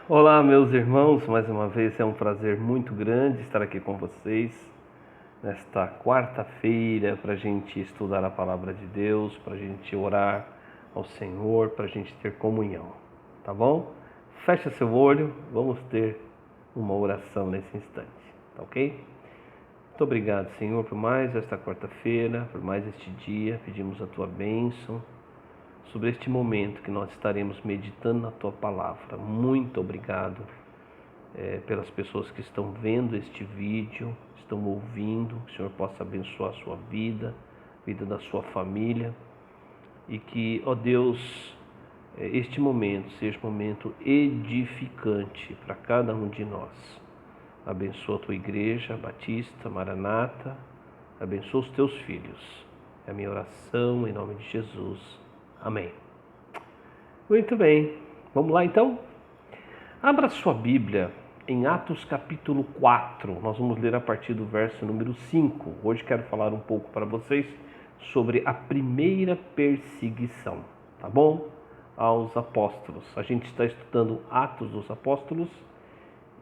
Olá, meus irmãos, mais uma vez é um prazer muito grande estar aqui com vocês nesta quarta-feira para a gente estudar a palavra de Deus, para a gente orar ao Senhor, para a gente ter comunhão, tá bom? Fecha seu olho, vamos ter uma oração nesse instante, tá ok? Muito obrigado, Senhor, por mais esta quarta-feira, por mais este dia, pedimos a Tua bênção sobre este momento que nós estaremos meditando na Tua Palavra. Muito obrigado pelas pessoas que estão vendo este vídeo, estão ouvindo, que o Senhor possa abençoar a sua vida, a vida da sua família e que, ó Deus, este momento seja um momento edificante para cada um de nós. Abençoa a tua igreja, Batista, Maranata, abençoa os teus filhos. É a minha oração em nome de Jesus. Amém. Muito bem, vamos lá então? Abra sua Bíblia em Atos capítulo 4, nós vamos ler a partir do verso número 5. Hoje quero falar um pouco para vocês sobre a primeira perseguição, tá bom? Aos apóstolos. A gente está estudando Atos dos Apóstolos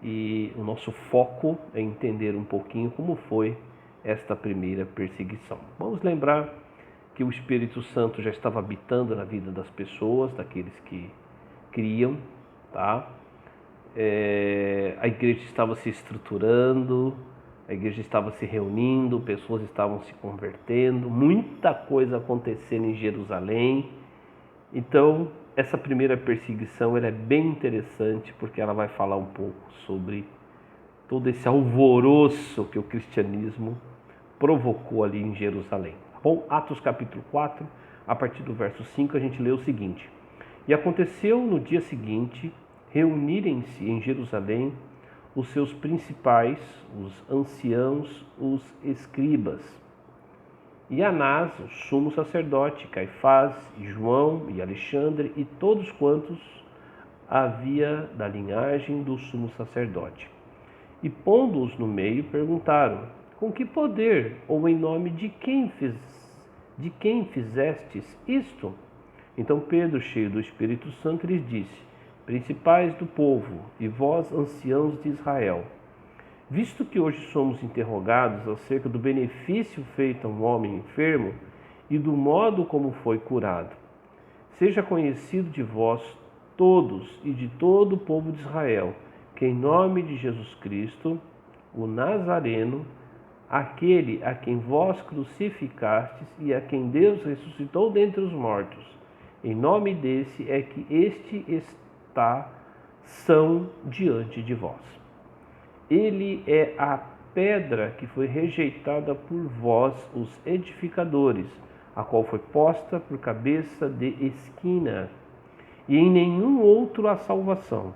e o nosso foco é entender um pouquinho como foi esta primeira perseguição. Vamos lembrar que o Espírito Santo já estava habitando na vida das pessoas, daqueles que criam, tá? A igreja estava se estruturando, a igreja estava se reunindo, pessoas estavam se convertendo, muita coisa acontecendo em Jerusalém. Então, essa primeira perseguição ela é bem interessante porque ela vai falar um pouco sobre todo esse alvoroço que o cristianismo provocou ali em Jerusalém. Tá bom? Atos capítulo 4, a partir do verso 5, a gente lê o seguinte: E aconteceu no dia seguinte reunirem-se em Jerusalém os seus principais, os anciãos, os escribas, e Anás, o sumo sacerdote, Caifás, e João e Alexandre, e todos quantos havia da linhagem do sumo sacerdote. E pondo-os no meio, perguntaram: Com que poder ou em nome de quem fizestes isto? Então Pedro, cheio do Espírito Santo, lhes disse: Principais do povo, e vós, anciãos de Israel, visto que hoje somos interrogados acerca do benefício feito a um homem enfermo e do modo como foi curado, seja conhecido de vós todos e de todo o povo de Israel, que em nome de Jesus Cristo, o Nazareno, aquele a quem vós crucificastes e a quem Deus ressuscitou dentre os mortos, em nome desse é que este são diante de vós. Ele é a pedra que foi rejeitada por vós, os edificadores, a qual foi posta por cabeça de esquina. E em nenhum outro há salvação,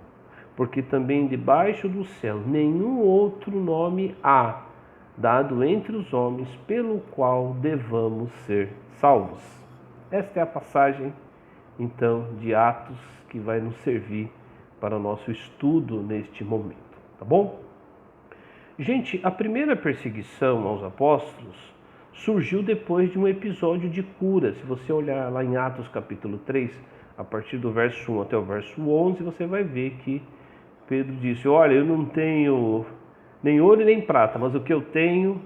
porque também debaixo do céu nenhum outro nome há, dado entre os homens, pelo qual devamos ser salvos. Esta é a passagem, então, de Atos, que vai nos servir para o nosso estudo neste momento, tá bom? Gente, a primeira perseguição aos apóstolos surgiu depois de um episódio de cura. Se você olhar lá em Atos capítulo 3, a partir do verso 1 até o verso 11, você vai ver que Pedro disse: Olha, eu não tenho nem ouro nem prata, mas o que eu tenho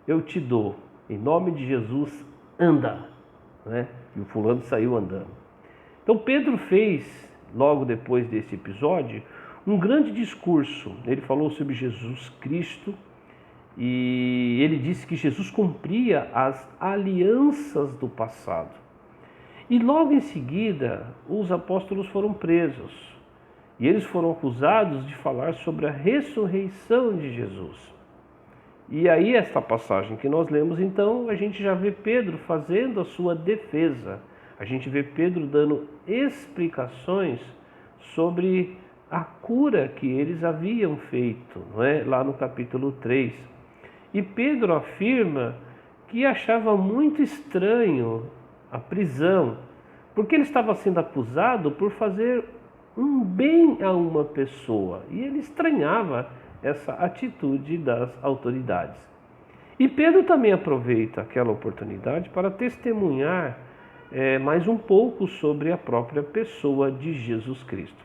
eu te dou. Em nome de Jesus, anda. Né? E o fulano saiu andando. Então Pedro fez, logo depois desse episódio, um grande discurso. Ele falou sobre Jesus Cristo e ele disse que Jesus cumpria as alianças do passado. E logo em seguida, os apóstolos foram presos e eles foram acusados de falar sobre a ressurreição de Jesus. E aí, esta passagem que nós lemos, então, a gente já vê Pedro fazendo a sua defesa. A gente vê Pedro dando explicações sobre a cura que eles haviam feito, não é? Lá no capítulo 3. E Pedro afirma que achava muito estranho a prisão, porque ele estava sendo acusado por fazer um bem a uma pessoa. E ele estranhava essa atitude das autoridades. E Pedro também aproveita aquela oportunidade para testemunhar mais um pouco sobre a própria pessoa de Jesus Cristo.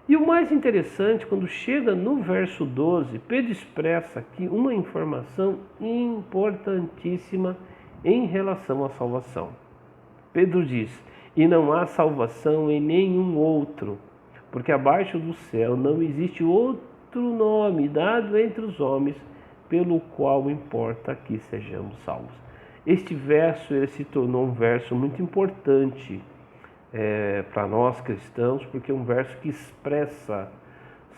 E o mais interessante, quando chega no verso 12, Pedro expressa aqui uma informação importantíssima em relação à salvação. Pedro diz: e não há salvação em nenhum outro, porque abaixo do céu não existe outro nome dado entre os homens pelo qual importa que sejamos salvos. Este verso ele se tornou um verso muito importante para nós cristãos, porque é um verso que expressa,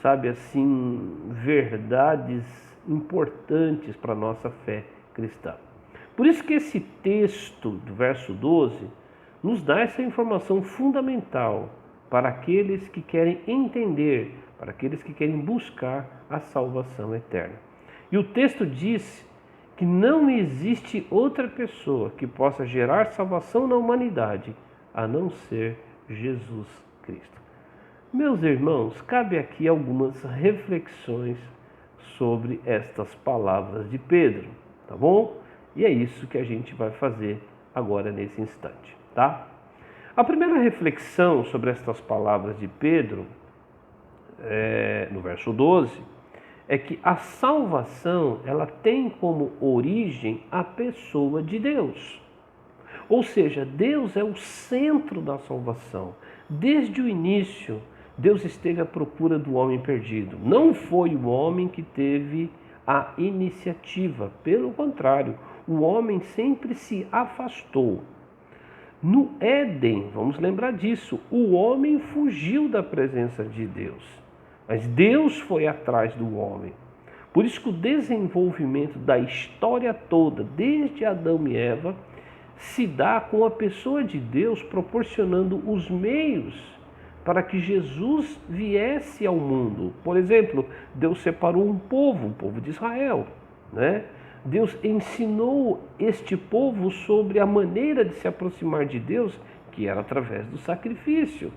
sabe assim, verdades importantes para a nossa fé cristã. Por isso que esse texto do verso 12 nos dá essa informação fundamental para aqueles que querem entender, para aqueles que querem buscar a salvação eterna. E o texto diz que não existe outra pessoa que possa gerar salvação na humanidade a não ser Jesus Cristo. Meus irmãos, cabe aqui algumas reflexões sobre estas palavras de Pedro, tá bom? E é isso que a gente vai fazer agora nesse instante, tá? A primeira reflexão sobre estas palavras de Pedro, no verso 12, é que a salvação ela tem como origem a pessoa de Deus. Ou seja, Deus é o centro da salvação. Desde o início, Deus esteve à procura do homem perdido. Não foi o homem que teve a iniciativa. Pelo contrário, o homem sempre se afastou. No Éden, vamos lembrar disso, o homem fugiu da presença de Deus. Mas Deus foi atrás do homem. Por isso que o desenvolvimento da história toda, desde Adão e Eva, se dá com a pessoa de Deus proporcionando os meios para que Jesus viesse ao mundo. Por exemplo, Deus separou um povo, o povo de Israel, né? Deus ensinou este povo sobre a maneira de se aproximar de Deus, que era através do sacrifício.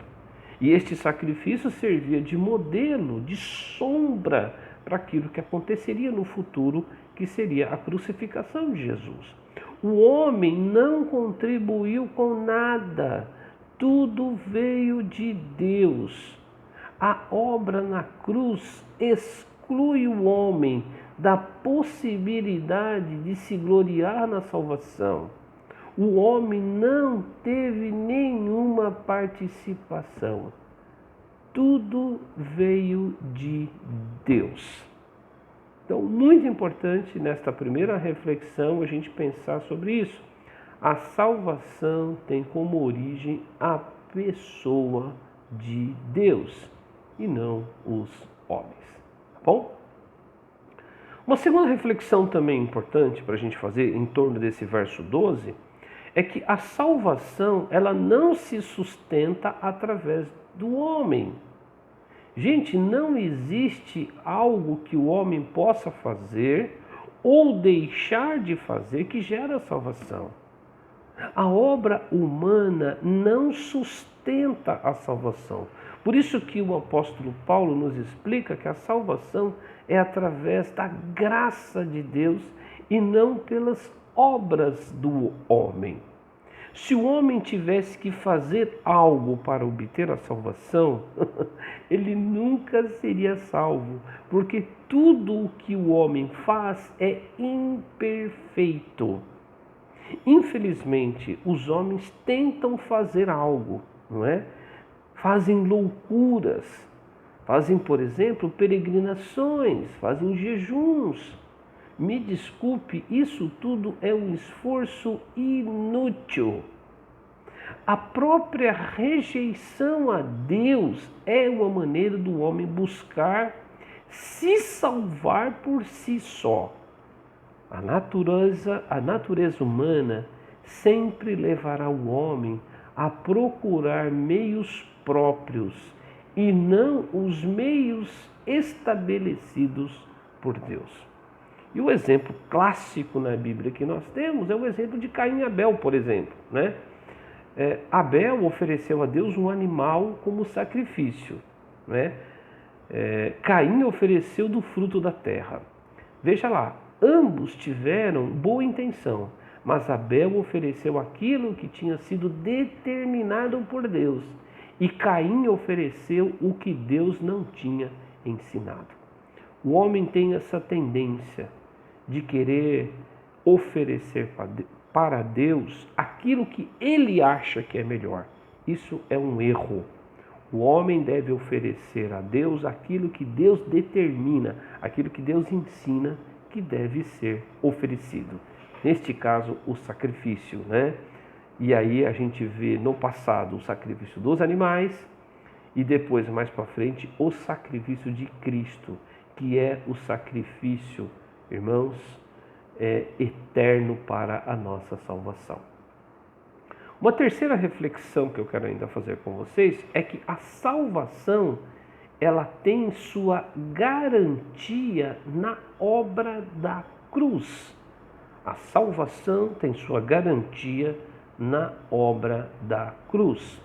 E este sacrifício servia de modelo, de sombra para aquilo que aconteceria no futuro, que seria a crucificação de Jesus. O homem não contribuiu com nada, tudo veio de Deus. A obra na cruz exclui o homem da possibilidade de se gloriar na salvação. O homem não teve nenhuma participação. Tudo veio de Deus. Então, muito importante nesta primeira reflexão a gente pensar sobre isso. A salvação tem como origem a pessoa de Deus e não os homens. Tá bom? Uma segunda reflexão também importante para a gente fazer em torno desse verso 12 é que a salvação ela não se sustenta através do homem. Gente, não existe algo que o homem possa fazer ou deixar de fazer que gera salvação. A obra humana não sustenta a salvação. Por isso que o apóstolo Paulo nos explica que a salvação é através da graça de Deus e não pelas obras do homem. Se o homem tivesse que fazer algo para obter a salvação, ele nunca seria salvo, porque tudo o que o homem faz é imperfeito. Infelizmente, os homens tentam fazer algo, não é? Fazem loucuras, fazem, por exemplo, peregrinações, fazem jejuns. Me desculpe, isso tudo é um esforço inútil. A própria rejeição a Deus é uma maneira do homem buscar se salvar por si só. A natureza humana sempre levará o homem a procurar meios próprios e não os meios estabelecidos por Deus. E o exemplo clássico na Bíblia que nós temos é o exemplo de Caim e Abel, por exemplo, né? Abel ofereceu a Deus um animal como sacrifício, né? Caim ofereceu do fruto da terra. Veja lá, ambos tiveram boa intenção, mas Abel ofereceu aquilo que tinha sido determinado por Deus. e Caim ofereceu o que Deus não tinha ensinado. O homem tem essa tendência de querer oferecer para Deus aquilo que ele acha que é melhor. Isso é um erro. O homem deve oferecer a Deus aquilo que Deus determina, aquilo que Deus ensina que deve ser oferecido. Neste caso, o sacrifício, né? E aí a gente vê no passado o sacrifício dos animais e depois, mais para frente, o sacrifício de Cristo, que é o sacrifício, irmãos, eterno para a nossa salvação. Uma terceira reflexão que eu quero ainda fazer com vocês é que a salvação, ela tem sua garantia na obra da cruz. A salvação tem sua garantia na obra da cruz.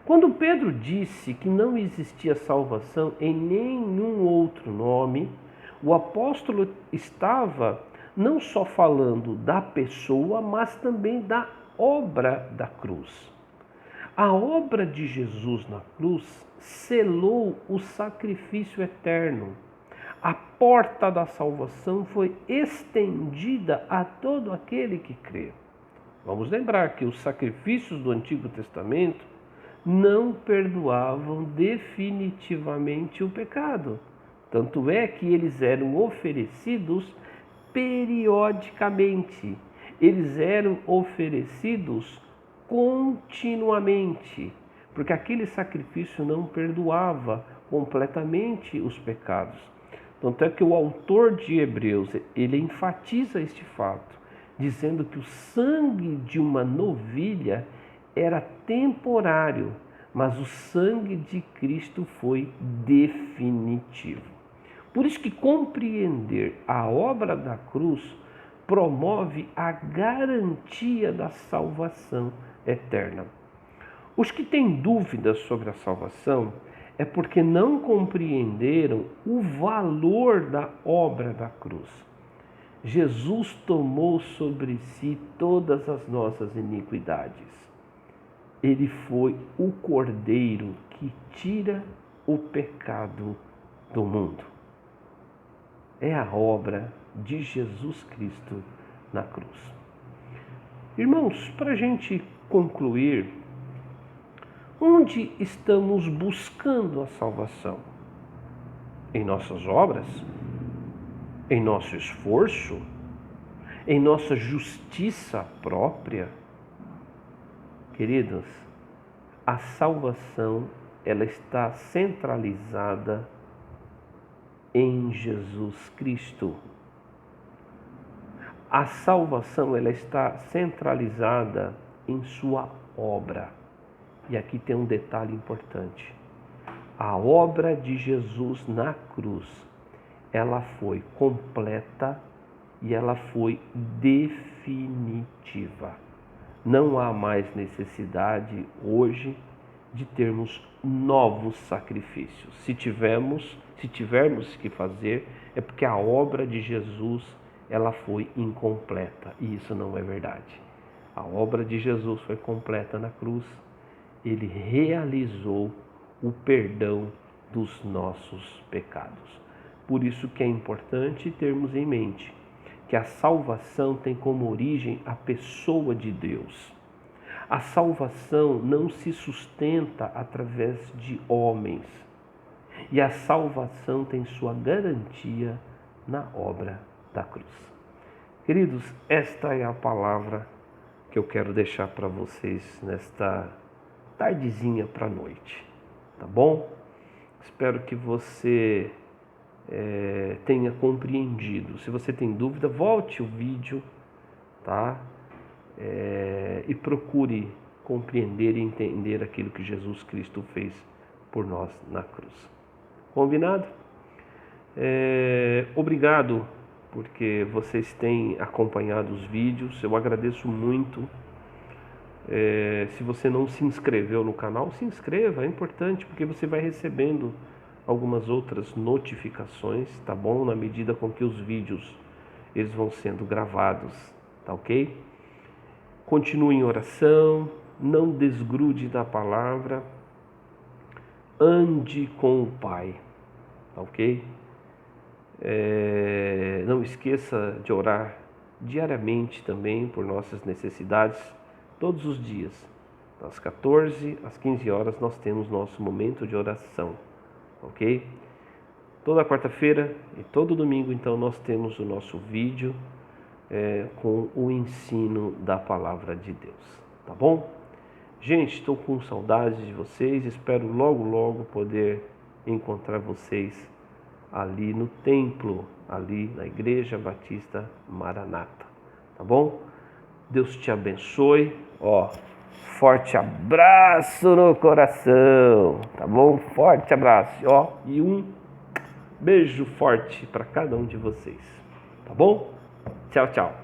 Quando Pedro disse que não existia salvação em nenhum outro nome, o apóstolo estava não só falando da pessoa, mas também da obra da cruz. A obra de Jesus na cruz selou o sacrifício eterno. A porta da salvação foi estendida a todo aquele que crê. Vamos lembrar que os sacrifícios do Antigo Testamento não perdoavam definitivamente o pecado. Tanto é que eles eram oferecidos periodicamente. Eles eram oferecidos continuamente, porque aquele sacrifício não perdoava completamente os pecados. Tanto é que o autor de Hebreus, ele enfatiza este fato, dizendo que o sangue de uma novilha era temporário, mas o sangue de Cristo foi definitivo. Por isso que compreender a obra da cruz promove a garantia da salvação eterna. Os que têm dúvidas sobre a salvação é porque não compreenderam o valor da obra da cruz. Jesus tomou sobre si todas as nossas iniquidades. Ele foi o Cordeiro que tira o pecado do mundo. É a obra de Jesus Cristo na cruz. Irmãos, para a gente concluir, onde estamos buscando a salvação? Em nossas obras? Em nosso esforço? Em nossa justiça própria? Queridos, a salvação, ela está centralizada em Jesus Cristo. A salvação, ela está centralizada em sua obra. E aqui tem um detalhe importante. A obra de Jesus na cruz, ela foi completa e ela foi definitiva. Não há mais necessidade hoje de termos novos sacrifícios. Se tivermos que fazer, é porque a obra de Jesus, ela foi incompleta, e isso não é verdade. A obra de Jesus foi completa na cruz. Ele realizou o perdão dos nossos pecados. Por isso que é importante termos em mente que a salvação tem como origem a pessoa de Deus. A salvação não se sustenta através de homens. E a salvação tem sua garantia na obra da cruz. Queridos, esta é a palavra que eu quero deixar para vocês nesta tardezinha para a noite, tá bom? Espero que você tenha compreendido. Se você tem dúvida, volte o vídeo, tá? E procure compreender e entender aquilo que Jesus Cristo fez por nós na cruz. Combinado? Obrigado porque vocês têm acompanhado os vídeos. Eu agradeço muito. Se você não se inscreveu no canal, se inscreva, é importante, porque você vai recebendo algumas outras notificações, tá bom? Na medida com que os vídeos eles vão sendo gravados, tá ok? Continue em oração, não desgrude da palavra ande com o Pai, tá ok? Não esqueça de orar diariamente também por nossas necessidades, todos os dias. Das 14 às 15 horas nós temos nosso momento de oração, ok? Toda quarta-feira e todo domingo, então, nós temos o nosso vídeo com o ensino da Palavra de Deus, tá bom? Gente, estou com saudades de vocês, espero logo, logo poder encontrar vocês ali no templo, ali na Igreja Batista Maranata, tá bom? Deus te abençoe, forte abraço no coração, tá bom? Forte abraço, e um beijo forte para cada um de vocês, tá bom? Tchau, tchau.